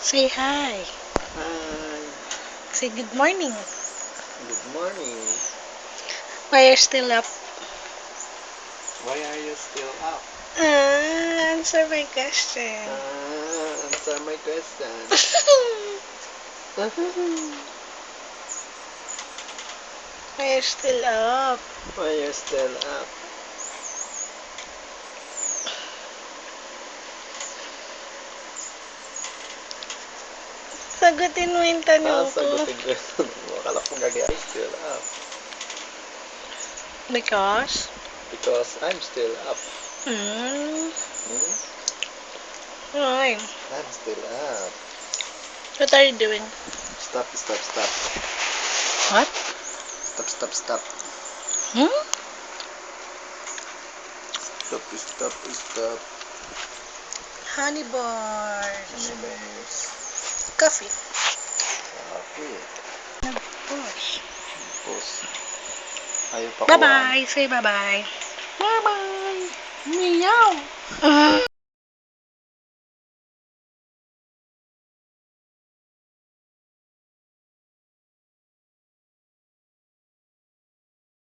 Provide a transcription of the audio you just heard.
Say hi. Hi. Say good morning. Good morning. Why you're still up? Why are you still up? Answer my question. Answer my question. Why you're still up? Why are you still up? Sagutin mo yung tanong ko. Sagutin ko yun. Akala ko gagi. I'm still up. Because? Because I'm still up. Hmm. Hmm? Why? I'm still up. What are you doing? Stop. What? Stop. Hmm? Stop. Honey bars. Neighbors. Coffee. Coffee. Nag-push. Tapos, ayaw pa kuhaan. Bye-bye. Say bye-bye. Bye-bye. Meow.